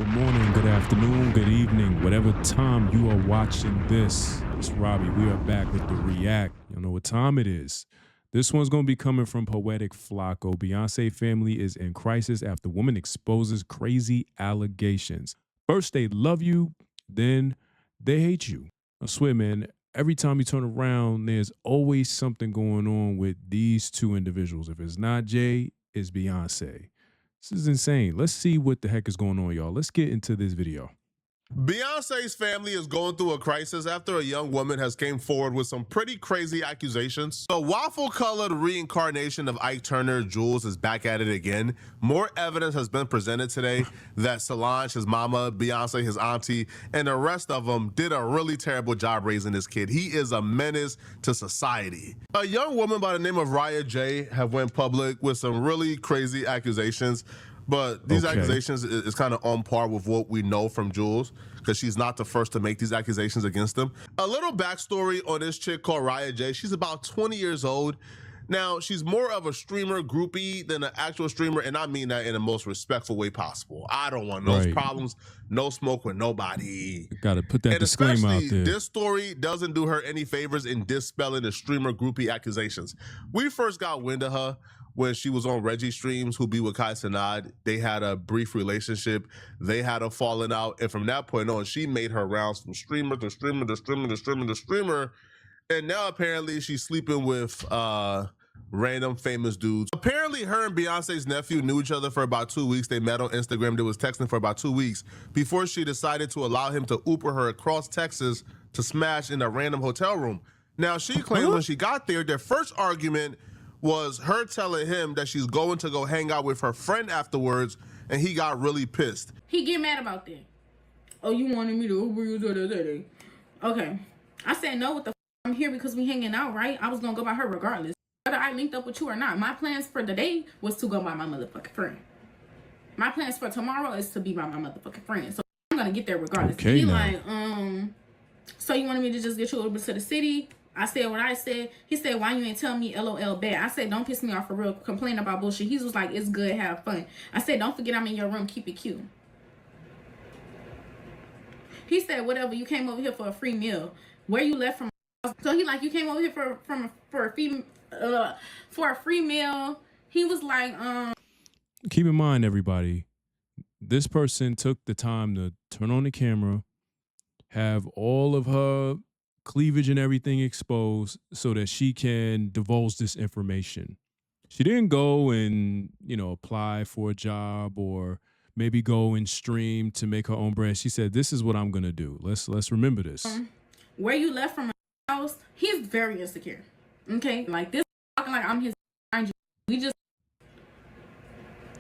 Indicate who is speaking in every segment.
Speaker 1: good morning, good afternoon, good evening, whatever time you are watching this. It's Robbie. We are back with the React. You know what time it is. This one's going to be coming from Poetic Flacco. Beyonce family is in crisis after woman exposes crazy allegations. First, they love you, then they hate you. I swear, man, every time you turn around, there's always something going on with these two individuals. If it's not Jay, it's Beyonce. This is insane. Let's see what the heck is going on, y'all. Let's get into this video.
Speaker 2: Beyonce's family is going through a crisis after a young woman has came forward with some pretty crazy accusations. The waffle-colored reincarnation of Ike Turner, Jules, is back at it again. More evidence has been presented today that Solange, his mama, Beyonce, his auntie, and the rest of them did a really terrible job raising this kid. He is a menace to society. A young woman by the name of Raya J have went public with some really crazy accusations. But these accusations is kind of on par with what we know from Jules, because she's not the first to make these accusations against him. A little backstory on this chick called Raya J. She's about 20 years old. Now, she's more of a streamer groupie than an actual streamer, and I mean that in the most respectful way possible. I don't want no problems, no smoke with nobody.
Speaker 1: Got to put that disclaimer out there.
Speaker 2: This story doesn't do her any favors in dispelling the streamer groupie accusations. We first got wind of her when she was on Reggie streams, Who Be With Kai Sanad. They had a brief relationship. They had a falling out. And from that point on, she made her rounds from streamer to streamer to streamer to streamer to streamer. And now apparently she's sleeping with random famous dudes. Apparently her and Beyonce's nephew knew each other for about 2 weeks. They met on Instagram. They was texting for about 2 weeks before she decided to allow him to Uber her across Texas to smash in a random hotel room. Now she claims when she got there, their first argument was her telling him that she's going to go hang out with her friend afterwards, and he got really pissed.
Speaker 3: He get mad about that. Oh, you wanted me to Uber you the other day. Okay. I said, no, what the f? I'm here because we hanging out, right? I was going to go by her regardless. Whether I linked up with you or not. My plans for the day was to go by my motherfucking friend. My plans for tomorrow is to be by my motherfucking friend. So I'm going to get there regardless.
Speaker 1: Okay,
Speaker 3: he
Speaker 1: now.
Speaker 3: like, so you wanted me to just get you over to the city? I said what I said. He said, why you ain't tell me LOL bad? I said, don't piss me off for real. Complain about bullshit. He was like, it's good. Have fun. I said, don't forget I'm in your room. Keep it cute. He said, whatever. You came over here for a free meal. Where you left from? So he like, you came over here for a free meal. He was like,
Speaker 1: Keep in mind, everybody, this person took the time to turn on the camera, have all of her cleavage and everything exposed so that she can divulge this information. She didn't go and, apply for a job or maybe go and stream to make her own brand. She said, this is what I'm going to do. Let's remember this.
Speaker 3: Where you left from my house, he's very insecure. Okay? Like this, talking like I'm his. We just.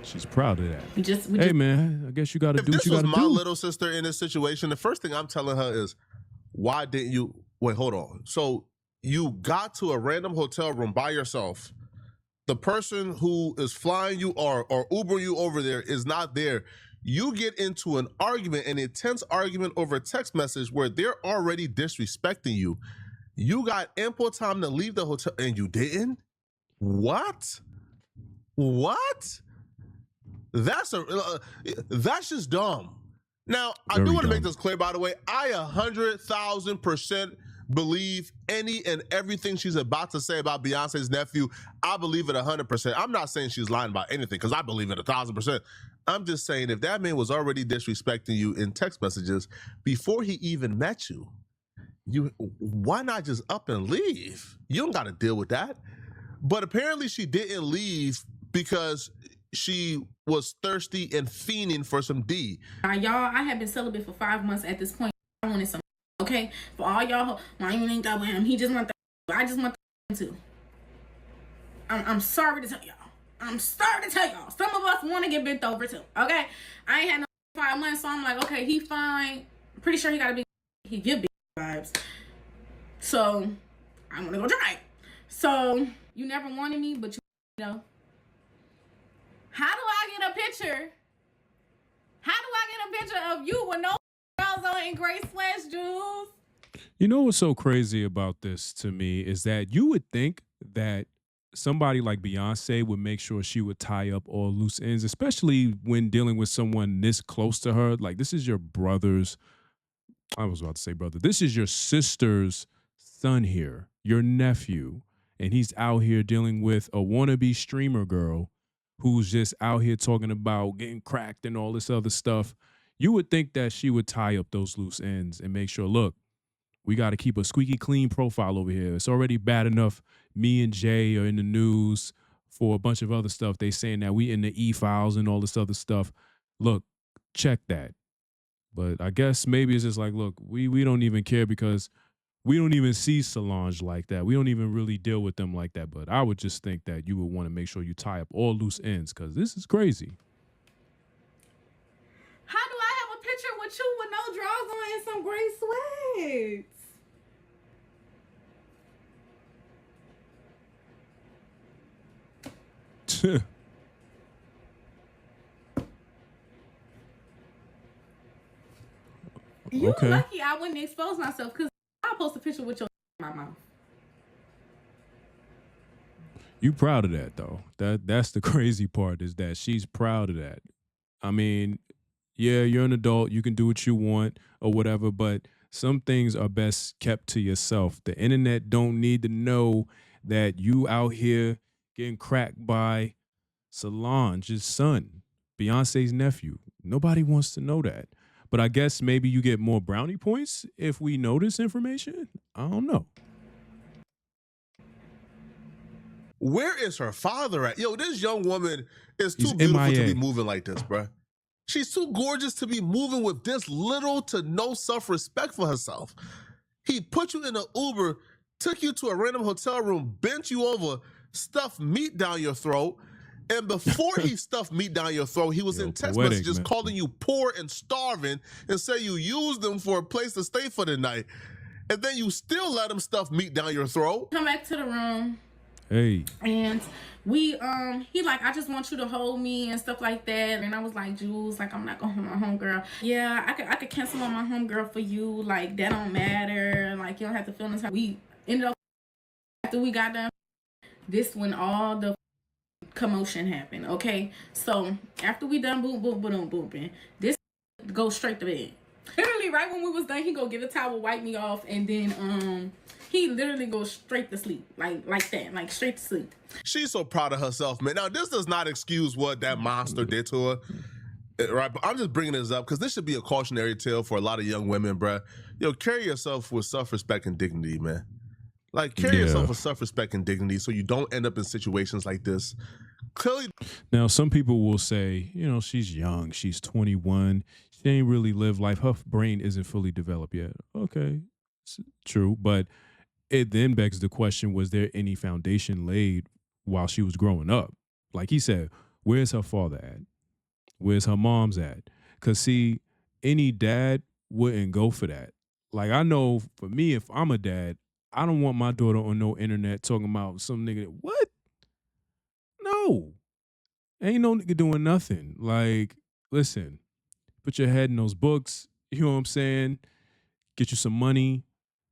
Speaker 1: She's proud of that.
Speaker 3: We
Speaker 1: hey, man, I guess you got to do what you got to do.
Speaker 2: If this was my little sister in this situation, the first thing I'm telling her is, why didn't you? Wait, hold on. So you got to a random hotel room by yourself. The person who is flying you or Uber you over there is not there. You get into an argument, an intense argument over a text message where they're already disrespecting you. You got ample time to leave the hotel and you didn't? What? That's just dumb. Now, I do want to make this clear, by the way. I 100,000% believe any and everything she's about to say about Beyonce's nephew. I believe it 100%. I'm not saying she's lying about anything because I believe it 1,000%. I'm just saying if that man was already disrespecting you in text messages before he even met you, why not just up and leave? You don't got to deal with that. But apparently she didn't leave because she was thirsty and fiending for some D.
Speaker 3: Y'all, I have been celibate for 5 months at this point. I wanted some. Okay, for all y'all, why you linked up with him? He just want the. I just want the too. I'm sorry to tell y'all. Some of us want to get bent over too. Okay, I ain't had no 5 months, so I'm like, okay, he fine. Pretty sure he give big vibes. So I'm gonna go try. So you never wanted me, but you know. How do I get a picture? Of you with no girls on in gray sweats, Jules?
Speaker 1: You know what's so crazy about this to me is that you would think that somebody like Beyonce would make sure she would tie up all loose ends, especially when dealing with someone this close to her. Like, this is your brother's, I was about to say brother, this is your sister's son here, your nephew, and he's out here dealing with a wannabe streamer girl who's just out here talking about getting cracked and all this other stuff. You would think that she would tie up those loose ends and make sure, look, we got to keep a squeaky clean profile over here. It's already bad enough me and Jay are in the news for a bunch of other stuff. They saying that we in the E-files and all this other stuff. Look, check that. But I guess maybe it's just like, look, we don't even care because we don't even see Solange like that. We don't even really deal with them like that. But I would just think that you would want to make sure you tie up all loose ends because this is crazy.
Speaker 3: How do I have a picture with you with no drawers on and some gray sweats? You
Speaker 1: Okay.
Speaker 3: lucky I wouldn't expose myself because I'll post a picture with your in my mouth.
Speaker 1: You proud of that though. That's the crazy part is that she's proud of that. I mean, yeah, you're an adult, you can do what you want or whatever, but some things are best kept to yourself. The internet don't need to know that you out here getting cracked by Solange's son, Beyonce's nephew. Nobody wants to know that. But I guess maybe you get more brownie points if we know this information. I don't know.
Speaker 2: Where is her father at? Yo, this young woman is
Speaker 1: He's
Speaker 2: too beautiful to
Speaker 1: MIA.
Speaker 2: be moving like this, bruh. She's too gorgeous to be moving with this little to no self-respect for herself. He put you in an Uber, took you to a random hotel room, bent you over, stuffed meat down your throat, and before he stuffed meat down your throat, he was in text
Speaker 1: poetic,
Speaker 2: messages
Speaker 1: man.
Speaker 2: calling you poor and starving and say you used them for a place to stay for the night. And then you still let him stuff meat down your throat.
Speaker 3: Come back to the room.
Speaker 1: Hey.
Speaker 3: And we he like, I just want you to hold me and stuff like that. And I was like, Jules, like, I'm not gonna hold my homegirl. Yeah, I could cancel on my homegirl for you. Like, that don't matter. Like, you don't have to feel this. We ended up after we got done. This when all the commotion happened. Okay, so after we done booping, this goes straight to bed. Literally, right when we was done, he go get a towel, wipe me off, and then he literally goes straight to sleep, like that, like straight to sleep.
Speaker 2: She's so proud of herself, man. Now, this does not excuse what that monster did to her, right? But I'm just bringing this up because this should be a cautionary tale for a lot of young women, bruh. Yo, carry yourself with self-respect and dignity, man. Like, carry yourself with self-respect and dignity so you don't end up in situations like this. Clearly.
Speaker 1: Now, some people will say, you know, she's young. She's 21. She ain't really lived life. Her brain isn't fully developed yet. Okay, it's true. But it then begs the question, was there any foundation laid while she was growing up? Like he said, where's her father at? Where's her mom's at? Because, see, any dad wouldn't go for that. Like, I know for me, if I'm a dad, I don't want my daughter on no internet talking about some nigga. What? No. Ain't no nigga doing nothing. Like, listen, put your head in those books. You know what I'm saying? Get you some money.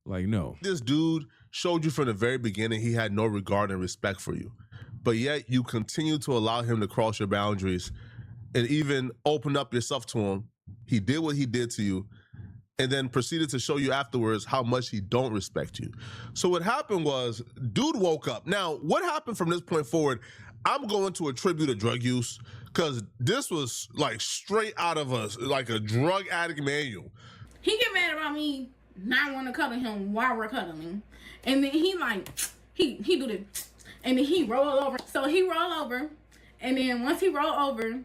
Speaker 1: Like, no.
Speaker 2: This dude showed you from the very beginning he had no regard and respect for you. But yet you continue to allow him to cross your boundaries and even open up yourself to him. He did what he did to you and then proceeded to show you afterwards how much he don't respect you. So what happened was, dude woke up. Now, what happened from this point forward, I'm going to attribute a drug use because this was like straight out of like a drug addict manual.
Speaker 3: He get mad about me not want to cuddle him while we're cuddling. And then he like, he do this. And then he roll over. So he roll over. And then once he roll over,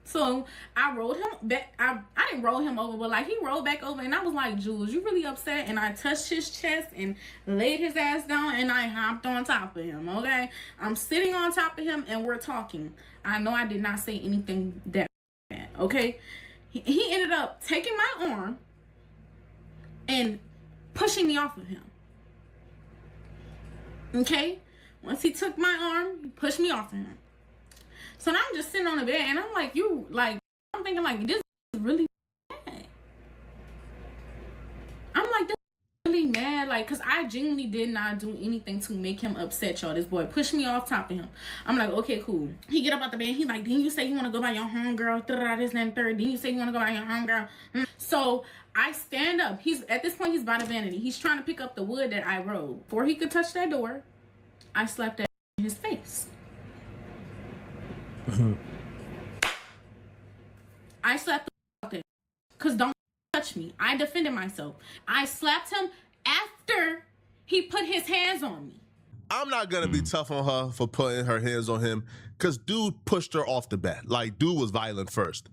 Speaker 3: so I rolled him back. I didn't roll him over, but like he rolled back over, and I was like, Jules, you really upset? And I touched his chest and laid his ass down, and I hopped on top of him, okay? I'm sitting on top of him, and we're talking. I know I did not say anything that bad, okay? He ended up taking my arm and pushing me off of him, okay? Once he took my arm, he pushed me off of him. So now I'm just sitting on the bed and I'm like, I'm thinking like, this is really bad. I'm like, this is really mad, like, because I genuinely did not do anything to make him upset, y'all. This boy pushed me off top of him. I'm like, okay, cool. He get up out the bed. He like, didn't you say you want to go by your homegirl? This and third. Didn't you say you want to go by your homegirl? So I stand up. At this point, he's by the vanity. He's trying to pick up the wood that I rolled. Before he could touch that door, I slapped that in his face. I slapped the out because don't touch me. I defended myself. I slapped him after he put his hands on me.
Speaker 2: I'm not gonna be tough on her for putting her hands on him, because dude pushed her off the bed. Like, dude was violent first.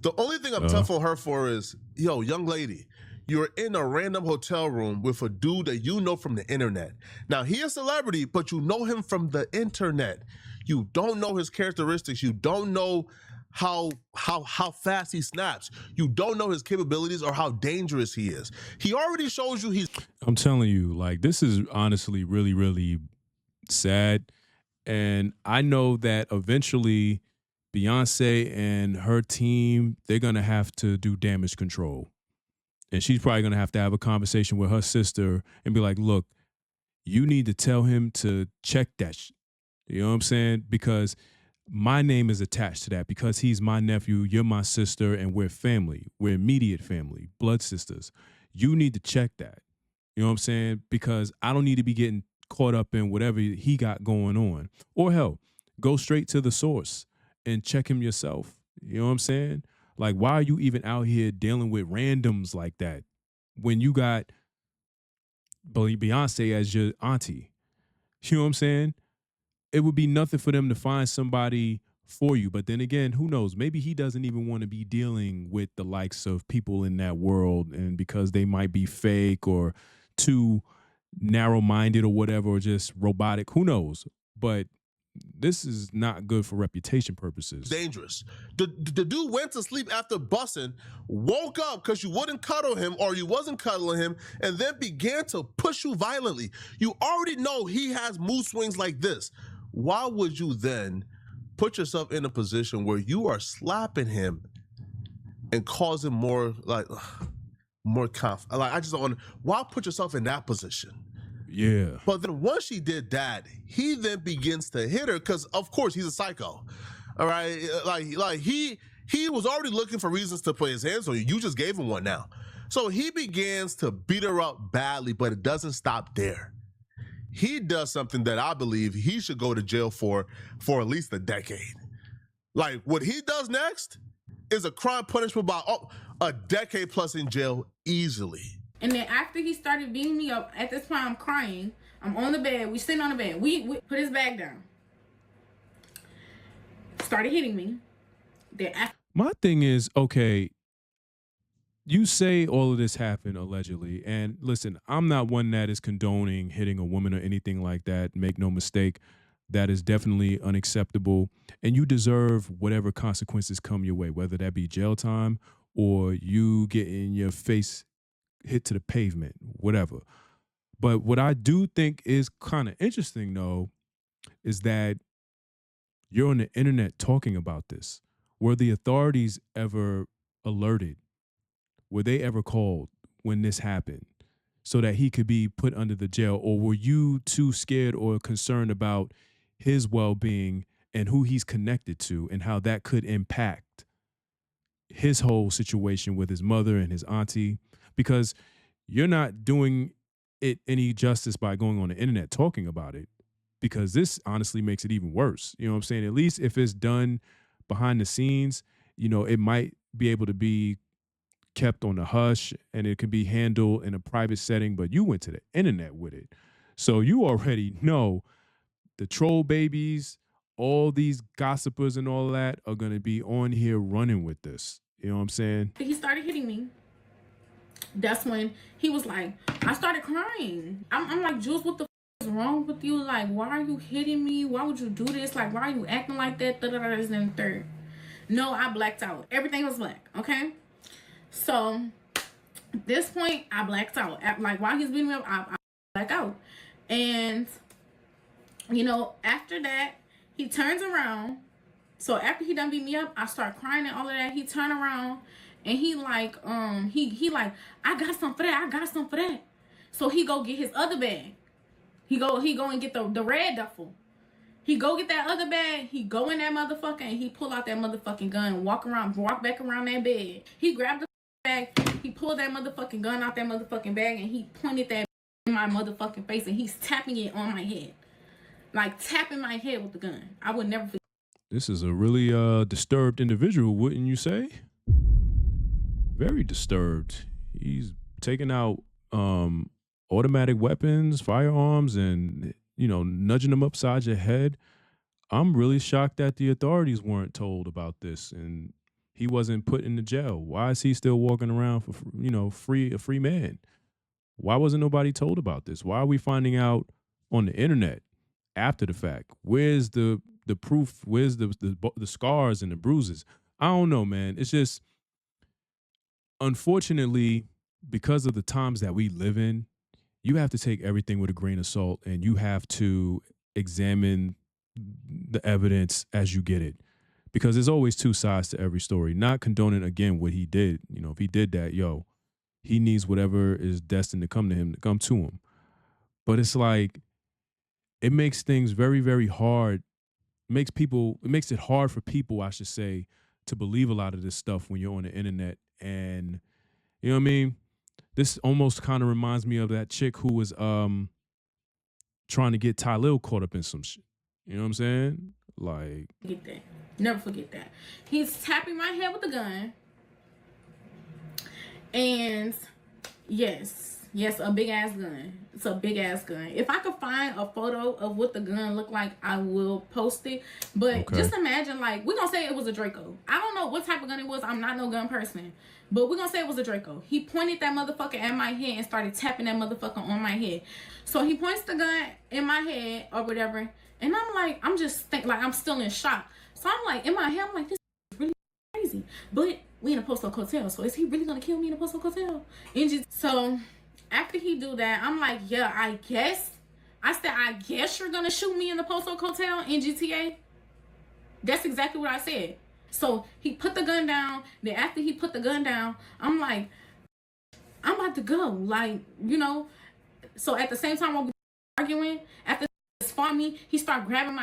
Speaker 2: The only thing I'm tough on her for is, yo, young lady, you're in a random hotel room with a dude that you know from the internet. Now, he a celebrity, but you know him from the internet. You don't know his characteristics. You don't know how fast he snaps. You don't know his capabilities or how dangerous he is. He already shows you
Speaker 1: I'm telling you, like, this is honestly really, really sad. And I know that eventually Beyonce and her team, they're going to have to do damage control. And she's probably going to have a conversation with her sister and be like, look, you need to tell him to check that. You know what I'm saying? Because my name is attached to that, because he's my nephew, you're my sister, and we're family. We're immediate family, blood sisters. You need to check that. You know what I'm saying? Because I don't need to be getting caught up in whatever he got going on. Or hell, go straight to the source and check him yourself. You know what I'm saying? Like, why are you even out here dealing with randoms like that when you got Beyonce as your auntie? You know what I'm saying? It would be nothing for them to find somebody for you. But then again, who knows? Maybe he doesn't even want to be dealing with the likes of people in that world, and because they might be fake or too narrow-minded or whatever, or just robotic. Who knows? But this is not good for reputation purposes.
Speaker 2: dangerous. The dude went to sleep after bussing, woke up because you wouldn't cuddle him or you wasn't cuddling him, and then began to push you violently. You already know he has mood swings like this. Why would you then put yourself in a position where you are slapping him and causing more conflict? Like, I just don't. Why put yourself in that position?
Speaker 1: Yeah.
Speaker 2: But then once she did that, he then begins to hit her because, of course, he's a psycho. All right, like he was already looking for reasons to put his hands on you. You just gave him one now. So he begins to beat her up badly, but it doesn't stop there. He does something that I believe he should go to jail for at least a decade. Like, what he does next is a crime punishable by a decade plus in jail easily.
Speaker 3: And then after he started beating me up, at this point I'm crying. I'm on the bed. We sitting on the bed. We put his bag down. Started hitting me.
Speaker 1: My thing is, okay, you say all of this happened allegedly, and listen, I'm not one that is condoning hitting a woman or anything like that. Make no mistake, that is definitely unacceptable, and you deserve whatever consequences come your way, whether that be jail time or you getting your face hit to the pavement, whatever. But what I do think is kind of interesting, though, is that you're on the internet talking about this. Were the authorities ever alerted? Were they ever called when this happened so that he could be put under the jail? Or were you too scared or concerned about his well-being and who he's connected to and how that could impact his whole situation with his mother and his auntie? Because you're not doing it any justice by going on the internet talking about it, because this honestly makes it even worse. You know what I'm saying? At least if it's done behind the scenes, you know, it might be able to be kept on the hush and it can be handled in a private setting, but you went to the internet with it. So you already know the troll babies, all these gossipers and all that are going to be on here running with this. You know what I'm saying?
Speaker 3: He started hitting me. That's when he was like, I started crying. I'm like, Jules, what the is wrong with you? Like, why are you hitting me? Why would you do this? Like, why are you acting like that? This and third. No, I blacked out. Everything was black, okay? So, at this point, I blacked out. Like, while he's beating me up, I blacked out. And, you know, after that, he turns around. So, after he done beat me up, I start crying and all of that. He turned around and he like, he like, I got something for that. I got something for that. So he go get his other bag. He go and get the red duffel. He go get that other bag. He go in that motherfucker and he pull out that motherfucking gun and walk back around that bed. He grabbed the bag. He pulled that motherfucking gun out that motherfucking bag and he pointed that in my motherfucking face and he's tapping it on my head. Like tapping my head with the gun. I would never forget.
Speaker 1: This is a really disturbed individual, wouldn't you say? Very disturbed. He's taking out automatic weapons, firearms, and, you know, nudging them upside your head. I'm really shocked that the authorities weren't told about this and he wasn't put into jail. Why is he still walking around for, you know, a free man? Why wasn't nobody told about this? Why are we finding out on the internet after the fact? Where's the proof? Where's the scars and the bruises? I don't know, man. It's just, unfortunately, because of the times that we live in, you have to take everything with a grain of salt and you have to examine the evidence as you get it, because there's always two sides to every story. Not condoning, again, what he did. You know, if he did that, he needs whatever is destined to come to him to come to him. But it's like, it makes things very, very hard. It makes it hard for people, I should say, to believe a lot of this stuff when you're on the internet. And you know what I mean? This almost kind of reminds me of that chick who was trying to get Tylil caught up in some shit. You know what I'm saying? Like,
Speaker 3: Forget that. Never forget that. He's tapping my head with the gun. And yes, a big ass gun. It's a big ass gun. If I could find a photo of what the gun looked like, I will post it. But just imagine, like, we're gonna say it was a Draco. I don't know what type of gun it was. I'm not no gun person. But we're gonna say it was a Draco. He pointed that motherfucker at my head and started tapping that motherfucker on my head. So he points the gun in my head or whatever. And I'm like, I'm still in shock. So I'm like, in my head, I'm like, this is really crazy. But we in a Post Oak hotel, so is he really gonna kill me in a Post Oak hotel? So after he do that, I'm like, yeah, I guess. I said, I guess you're gonna shoot me in the Post Oak hotel in GTA. That's exactly what I said. So he put the gun down. Then after he put the gun down, I'm like, I'm about to go. Like, you know. So at the same time while we arguing, after he fought me, he started grabbing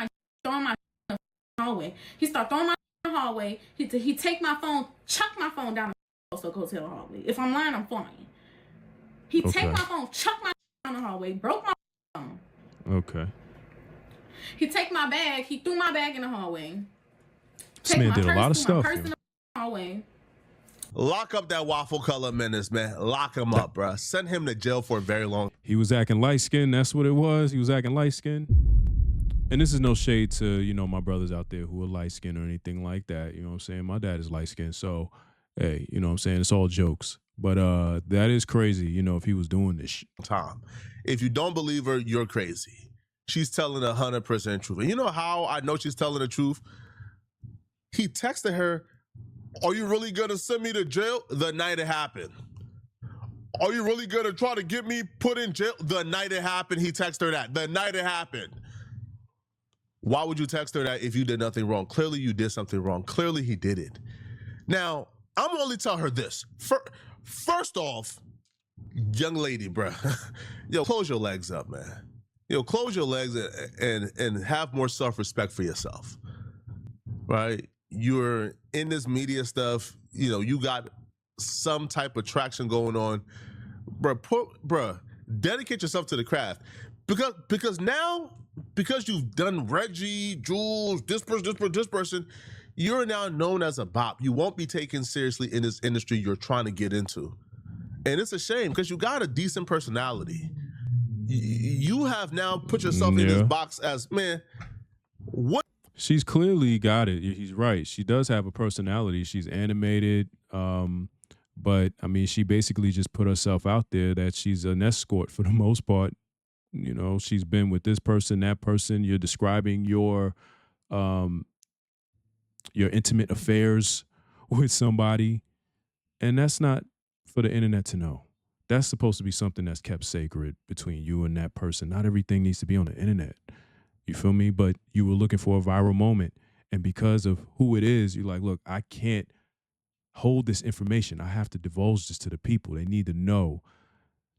Speaker 3: throwing my in the hallway. He started throwing my in the hallway. He take my phone, chuck my phone down the Post Oak hotel hallway. If I'm lying, I'm flying. He take my phone, chuck my down the hallway, broke my phone.
Speaker 1: Okay.
Speaker 3: He take my bag. He threw my bag in the hallway.
Speaker 1: This man did a lot of stuff.
Speaker 2: Lock up that waffle color menace, man. Lock him up, bro. Send him to jail for very long.
Speaker 1: He was acting light skinned. That's what it was. He was acting light skinned. And this is no shade to, you know, my brothers out there who are light skinned or anything like that. You know what I'm saying? My dad is light skinned. So, hey, you know what I'm saying? It's all jokes. But that is crazy, you know, if he was doing this shit.
Speaker 2: Tom, if you don't believe her, you're crazy. She's telling 100% truth. And you know how I know she's telling the truth? He texted her, are you really going to send me to jail the night it happened? Are you really going to try to get me put in jail the night it happened? He texted her that the night it happened. Why would you text her that if you did nothing wrong? Clearly you did something wrong. Clearly he did it. Now, I'm only tell her this. First off, young lady, bruh, yo, close your legs up, man. Yo, close your legs and have more self-respect for yourself, right? You're in this media stuff, you know, you got some type of traction going on. Bruh, dedicate yourself to the craft. Because now, because you've done Reggie, Jules, this person, you're now known as a bop. You won't be taken seriously in this industry you're trying to get into. And it's a shame because you got a decent personality. You have now put yourself in this box as, man, what?
Speaker 1: She's clearly got it. He's right. She does have a personality. She's animated. But, I mean, she basically just put herself out there that she's an escort for the most part. You know, she's been with this person, that person. You're describing your intimate affairs with somebody. And that's not for the internet to know. That's supposed to be something that's kept sacred between you and that person. Not everything needs to be on the internet. You feel me? But you were looking for a viral moment. And because of who it is, you're like, look, I can't hold this information. I have to divulge this to the people. They need to know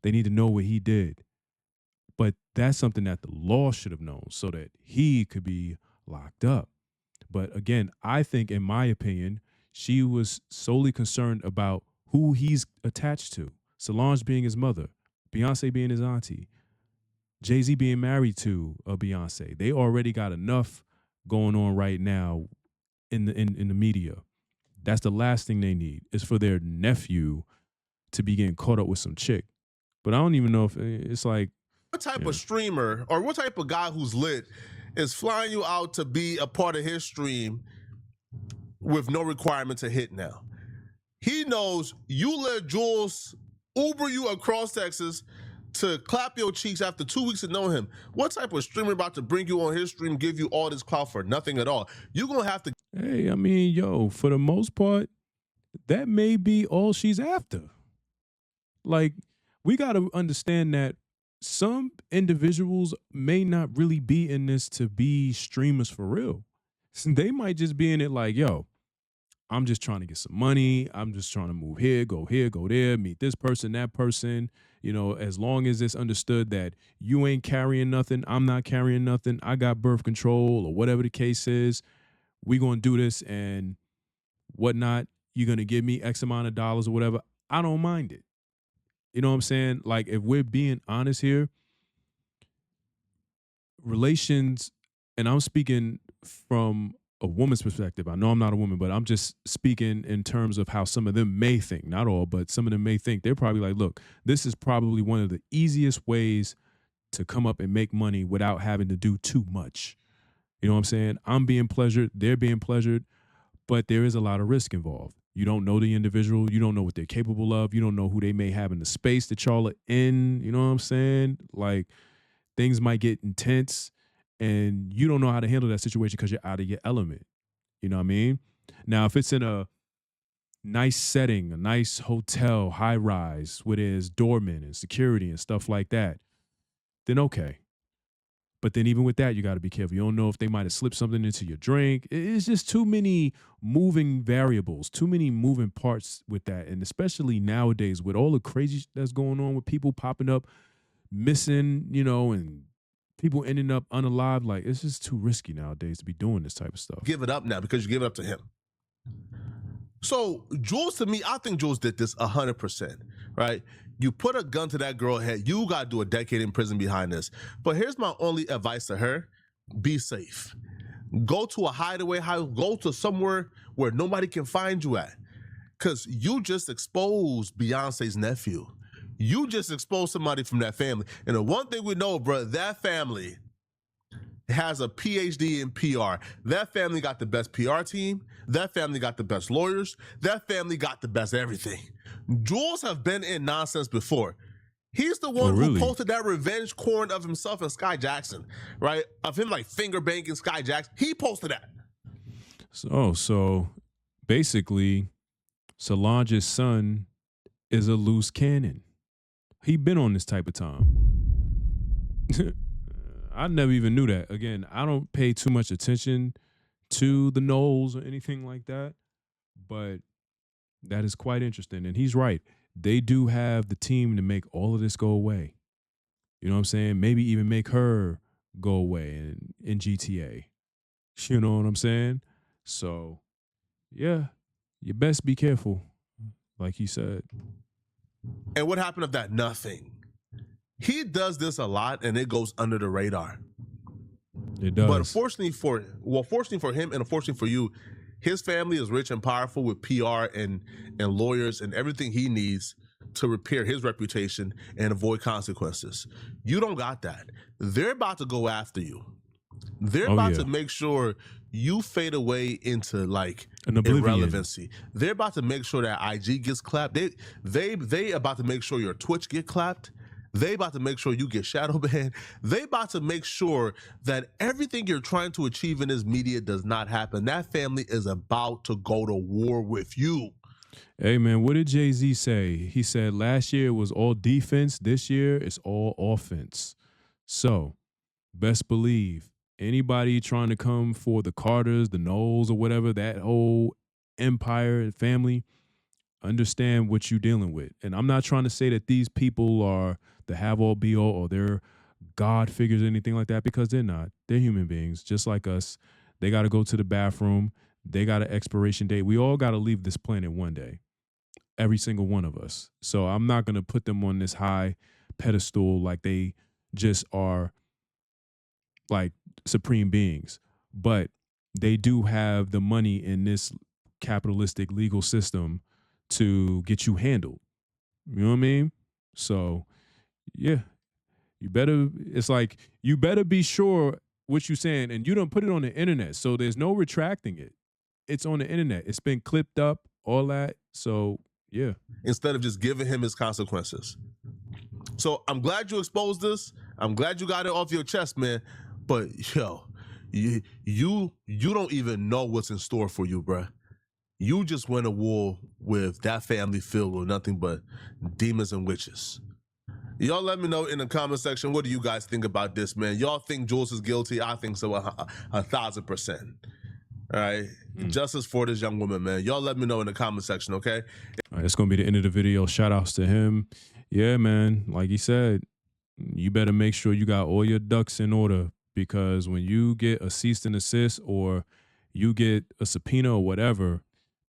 Speaker 1: They need to know what he did. But that's something that the law should have known so that he could be locked up. But again, I think, in my opinion, she was solely concerned about who he's attached to. Solange being his mother, Beyonce being his auntie, Jay-Z being married to a Beyonce. They already got enough going on right now in the media. That's the last thing they need, is for their nephew to be getting caught up with some chick. But I don't even know if it's like,
Speaker 2: what type of streamer or what type of guy who's lit is flying you out to be a part of his stream with no requirement to hit now? He knows you let Jules Uber you across Texas to clap your cheeks after 2 weeks of knowing him. What type of streamer about to bring you on his stream, give you all this clout for nothing at all? You're going to have to.
Speaker 1: hey, I mean, yo, for the most part, that may be all she's after. Like, we got to understand that some individuals may not really be in this to be streamers for real. They might just be in it like, yo, I'm just trying to get some money. I'm just trying to move here, go there, meet this person, that person. You know, as long as it's understood that you ain't carrying nothing, I'm not carrying nothing, I got birth control or whatever the case is, we going to do this and whatnot. You're going to give me X amount of dollars or whatever. I don't mind it. You know what I'm saying? Like, if we're being honest here, relations, and I'm speaking from a woman's perspective. I know I'm not a woman, but I'm just speaking in terms of how some of them may think, not all, but some of them may think. They're probably like, look, this is probably one of the easiest ways to come up and make money without having to do too much. You know what I'm saying? I'm being pleasured, they're being pleasured, but there is a lot of risk involved. You don't know the individual. You don't know what they're capable of. You don't know who they may have in the space that y'all are in. You know what I'm saying? Like, things might get intense and you don't know how to handle that situation because you're out of your element. You know what I mean? Now, if it's in a nice setting, a nice hotel, high rise, where there's doormen and security and stuff like that, then okay. But then even with that, you got to be careful. You don't know if they might have slipped something into your drink. It's just too many moving variables, too many moving parts with that. And especially nowadays with all the crazy that's going on with people popping up, missing, you know, and people ending up unalive. Like, it's just too risky nowadays to be doing this type of stuff.
Speaker 2: Give it up now because you give it up to him. So Jules, to me, I think Jules did this 100%, right? You put a gun to that girl's head, you got to do a decade in prison behind this. But here's my only advice to her. Be safe. Go to a hideaway house. Go to somewhere where nobody can find you at. Because you just exposed Beyonce's nephew. You just exposed somebody from that family. And the one thing we know, bro, that family has a PhD in PR. That family got the best PR team. That family got the best lawyers. That family got the best everything. Jules have been in nonsense before. He's the one who posted that revenge corn of himself and Sky Jackson, right? Of him like finger banging Sky Jackson. He posted that.
Speaker 1: So basically, Solange's son is a loose cannon. He been on this type of time. I never even knew that. Again, I don't pay too much attention to the Knowles or anything like that, but that is quite interesting. And he's right. They do have the team to make all of this go away. You know what I'm saying? Maybe even make her go away in GTA. You know what I'm saying? So, yeah, you best be careful, like he said.
Speaker 2: And what happened of that? Nothing. He does this a lot, and it goes under the radar.
Speaker 1: It does.
Speaker 2: But fortunately for him and unfortunately for you, his family is rich and powerful with PR and lawyers and everything he needs to repair his reputation and avoid consequences. You don't got that. They're about to go after you. They're about to make sure you fade away into like irrelevancy. They're about to make sure that IG gets clapped. They about to make sure your Twitch get clapped. They about to make sure you get shadow banned. They about to make sure that everything you're trying to achieve in this media does not happen. That family is about to go to war with you.
Speaker 1: Hey, man, what did Jay-Z say? He said last year was all defense. This year it's all offense. So best believe anybody trying to come for the Carters, the Knowles or whatever, that whole empire and family, Understand what you're dealing with. And I'm not trying to say that these people are the have all be all or they're God figures or anything like that, because they're not. They're human beings just like us. They got to go to the bathroom. They got an expiration date. We all got to leave this planet one day, every single one of us. So I'm not going to put them on this high pedestal like they just are like supreme beings. But they do have the money in this capitalistic legal system to get you handled. You know what I mean? So, yeah, it's like, you better be sure what you're saying, and you don't put it on the internet. So there's no retracting it. It's on the internet. It's been clipped up, all that. So, yeah.
Speaker 2: Instead of just giving him his consequences. So I'm glad you exposed this. I'm glad you got it off your chest, man. But yo, you don't even know what's in store for you, bruh. You just went to war with that family filled with nothing but demons and witches. Y'all let me know in the comment section, what do you guys think about this, man? Y'all think Jules is guilty? I think so, 1,000%. All right, justice for this young woman, man. Y'all let me know in the comment section, okay?
Speaker 1: All right, that's going to be the end of the video. Shout outs to him. Yeah, man, like he said, you better make sure you got all your ducks in order, because when you get a cease and desist or you get a subpoena or whatever,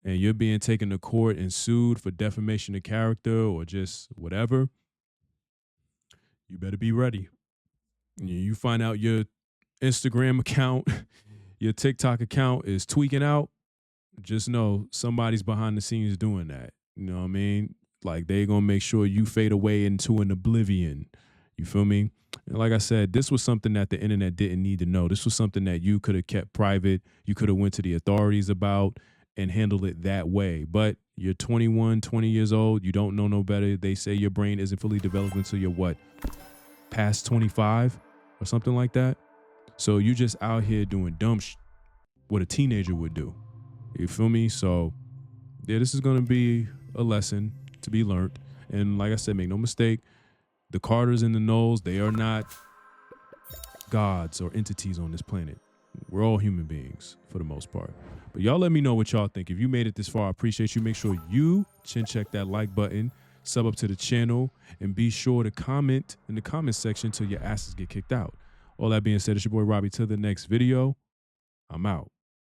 Speaker 1: and you're being taken to court and sued for defamation of character or just whatever, you better be ready. You find out your Instagram account, your TikTok account is tweaking out, just know somebody's behind the scenes doing that. You know what I mean? Like, they gonna make sure you fade away into an oblivion. You feel me? And like I said, this was something that the internet didn't need to know. This was something that you could have kept private. You could have went to the authorities about and handle it that way. But you're 21, 20 years old. You don't know no better. They say your brain isn't fully developed until you're what? Past 25 or something like that. So you just out here doing dumb what a teenager would do. You feel me? So yeah, this is going to be a lesson to be learned. And like I said, make no mistake, the Carters and the Knowles, they are not gods or entities on this planet. We're all human beings for the most part. But y'all let me know what y'all think. If you made it this far, I appreciate you. Make sure you check that like button, sub up to the channel, and be sure to comment in the comment section till your asses get kicked out. All that being said, it's your boy Robbie. Till the next video, I'm out.